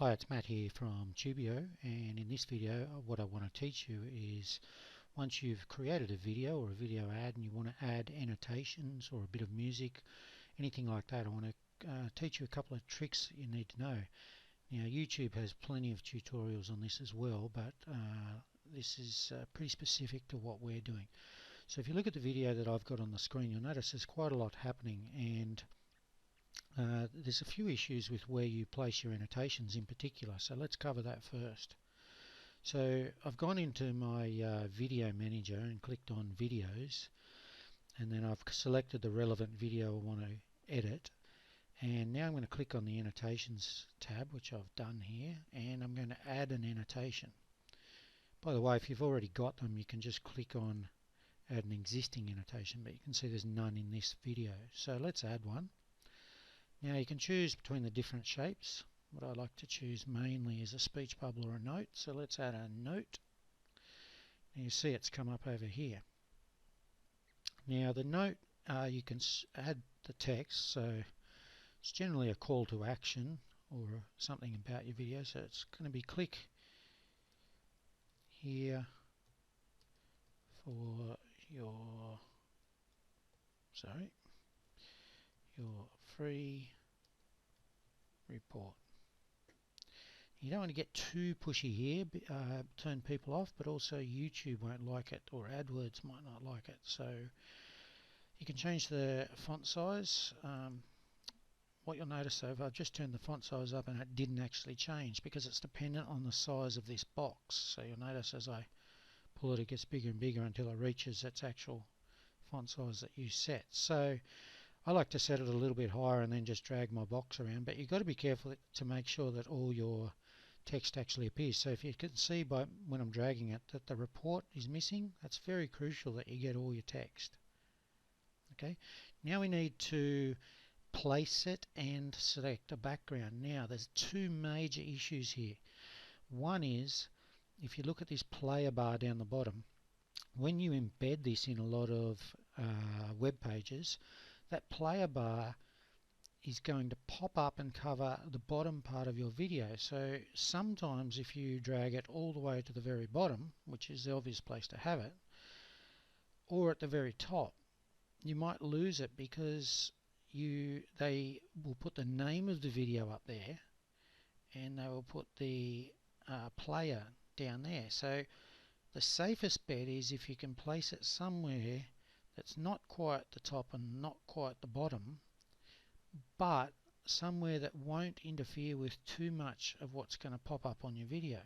Hi, it's Matt here from TubeEO, and in this video what I want to teach you is once you've created a video or a video ad and you want to add annotations or a bit of music, anything like that, I want to teach you a couple of tricks that you need to know. Now YouTube has plenty of tutorials on this as well, but this is pretty specific to what we're doing. So if you look at the video that I've got on the screen, you'll notice there's quite a lot happening, and there's a few issues with where you place your annotations in particular, so let's cover that first. So I've gone into my video manager and clicked on videos, and then I've selected the relevant video I want to edit, and now I'm going to click on the annotations tab, which I've done here, and I'm going to add an annotation. By the way, if you've already got them, you can just click on add an existing annotation, but you can see there's none in this video, so let's add one. Now you can choose between the different shapes. What I like to choose mainly is a speech bubble or a note, so let's add a note. Now you see it's come up over here. Now the note, you can add the text, so it's generally a call to action or something about your video, so it's going to be click here for your free report. You don't want to get too pushy here, turn people off, but also YouTube won't like it, or AdWords might not like it. So you can change the font size. What you'll notice though, if I've just turned the font size up and it didn't actually change, because it's dependent on the size of this box. So you'll notice as I pull it, it gets bigger and bigger until it reaches its actual font size that you set. So I like to set it a little bit higher and then just drag my box around, but you've got to be careful to make sure that all your text actually appears. So if you can see by when I'm dragging it that the report is missing, that's very crucial that you get all your text. Okay, now we need to place it and select a background. Now there's two major issues here. One is, if you look at this player bar down the bottom, when you embed this in a lot of web pages, that player bar is going to pop up and cover the bottom part of your video. So sometimes if you drag it all the way to the very bottom, which is the obvious place to have it, or at the very top, you might lose it because they will put the name of the video up there and they will put the player down there. So the safest bet is if you can place it somewhere that's not quite the top and not quite the bottom, but somewhere that won't interfere with too much of what's going to pop up on your video.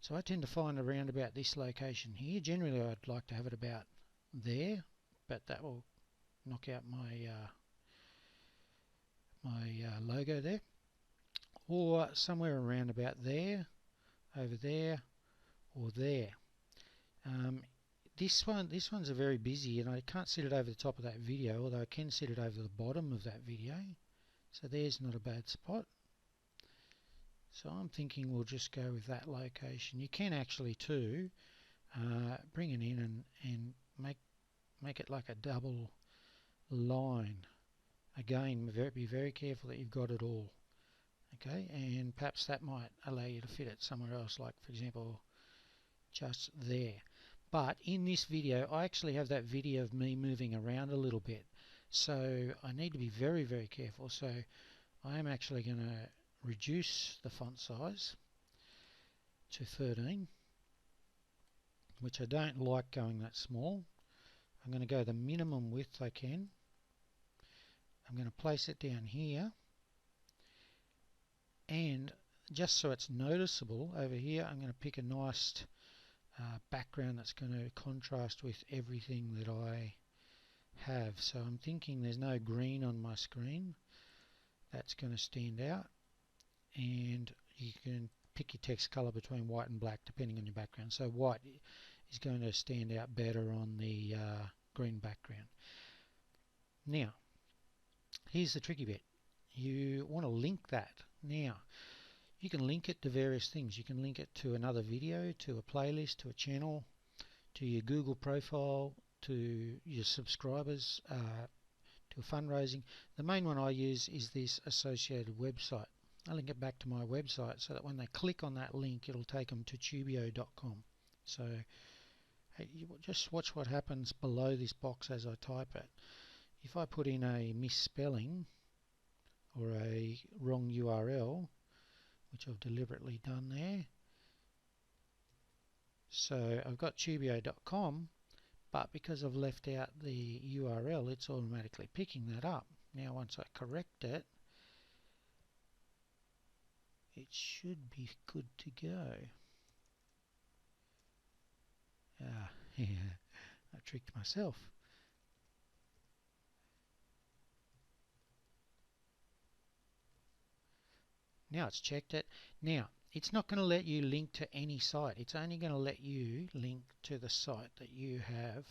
So I tend to find around about this location here. Generally I'd like to have it about there, but that will knock out my logo there, or somewhere around about there, over there, or there. This one's a very busy, and I can't set it over the top of that video, although I can set it over the bottom of that video. So there's not a bad spot. So I'm thinking we'll just go with that location. You can actually too bring it in and make it like a double line. Again, be very careful that you've got it all. Okay, and perhaps that might allow you to fit it somewhere else, like for example just there. But in this video I actually have that video of me moving around a little bit, so I need to be very, very careful. So I am actually going to reduce the font size to 13, which I don't like going that small. I'm going to go the minimum width I can. I'm going to place it down here, and just so it's noticeable over here, I'm going to pick a nice background that's going to contrast with everything that I have. So I'm thinking there's no green on my screen. That's going to stand out, and you can pick your text color between white and black depending on your background. So white is going to stand out better on the green background. Now here's the tricky bit. You want to link that. Now you can link it to various things. You can link it to another video, to a playlist, to a channel, to your Google profile, to your subscribers, to fundraising. The main one I use is this associated website. I link it back to my website so that when they click on that link it'll take them to TubeEO.com. So hey, you just watch what happens below this box as I type it. If I put in a misspelling or a wrong URL, which I've deliberately done there, so I've got TubeEO.com, but because I've left out the URL, it's automatically picking that up. Now once I correct it, it should be good to go. Yeah, I tricked myself. Now it's checked it. Now, it's not going to let you link to any site. It's only going to let you link to the site that you have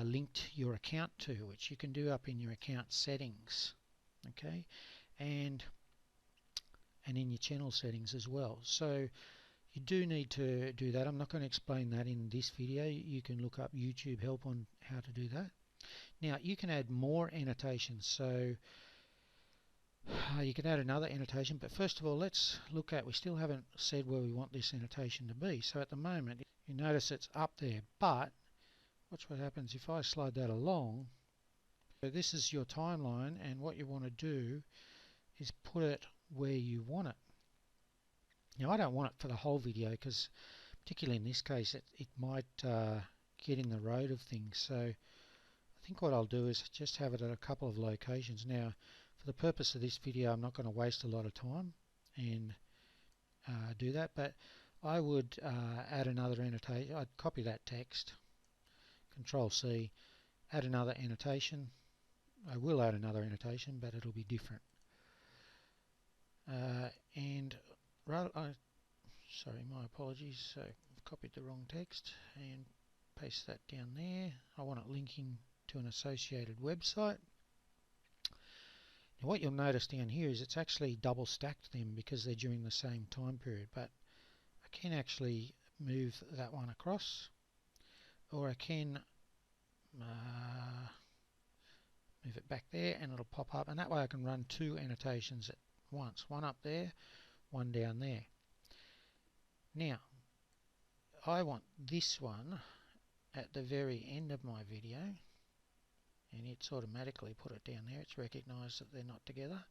linked your account to, which you can do up in your account settings. Okay, and in your channel settings as well. So you do need to do that. I'm not going to explain that in this video. You can look up YouTube help on how to do that. Now you can add more annotations. So you can add another annotation, but first of all let's look at, we still haven't said where we want this annotation to be. So at the moment you notice it's up there, but watch what happens if I slide that along. So this is your timeline, and what you want to do is put it where you want it. Now I don't want it for the whole video because particularly in this case it might get in the road of things. So I think what I'll do is just have it at a couple of locations. Now for the purpose of this video I'm not going to waste a lot of time and do that, but I would add another annotation. I'd copy that text, Control C, add another annotation. I will add another annotation, but it'll be different. And sorry, my apologies. So I've copied the wrong text and paste that down there. I want it linking to an associated website. Now what you'll notice down here is it's actually double stacked them because they're during the same time period, but I can actually move that one across, or I can move it back there and it'll pop up, and that way I can run two annotations at once, one up there, one down there. Now I want this one at the very end of my video, and it's automatically put it down there. It's recognized that they're not together,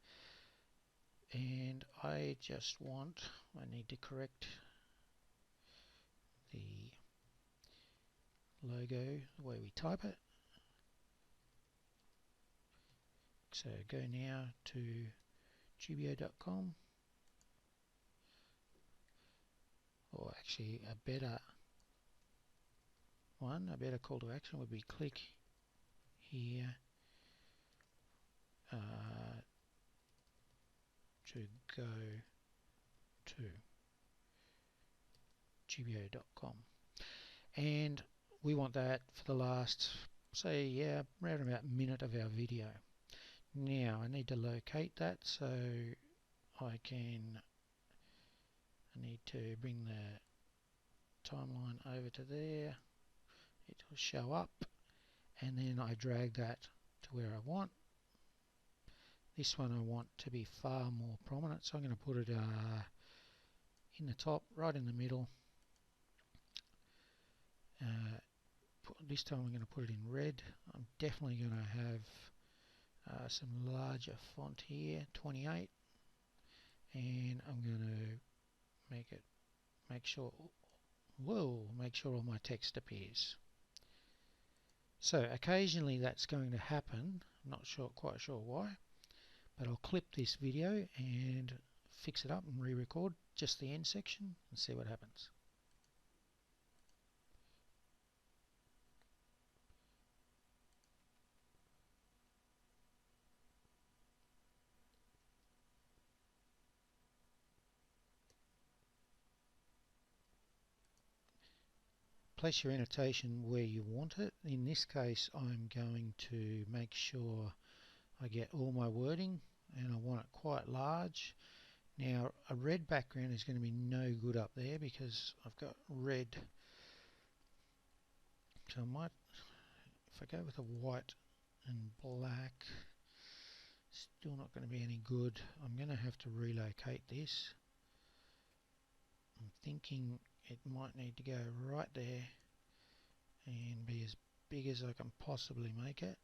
and I just want, I need to correct the logo the way we type it. So go now to TubeEO.com, or actually a better call to action would be click here to go to TubeEO.com, and we want that for the last, say, around about a minute of our video. Now I need to locate that, so I need to bring the timeline over to there. It will show up, and then I drag that to where I want. This one I want to be far more prominent, so I'm going to put it in the top, right in the middle. This time I'm going to put it in red. I'm definitely going to have some larger font here, 28, and I'm going to make sure all my text appears. So occasionally that's going to happen. I'm not quite sure why, but I'll clip this video and fix it up and re-record just the end section and see what happens. Place your annotation where you want it. In this case I'm going to make sure I get all my wording, and I want it quite large. Now a red background is going to be no good up there because I've got red, so I might, if I go with a white and black, Still not going to be any good. I'm going to have to relocate this. I'm thinking it might need to go right there and be as big as I can possibly make it.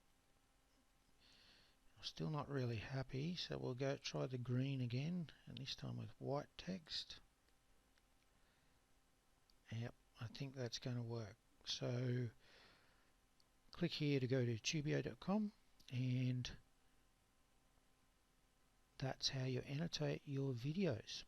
I'm still not really happy, so we'll go try the green again, and this time with white text. Yep, I think that's going to work. So click here to go to TubeEO.com, and that's how you annotate your videos.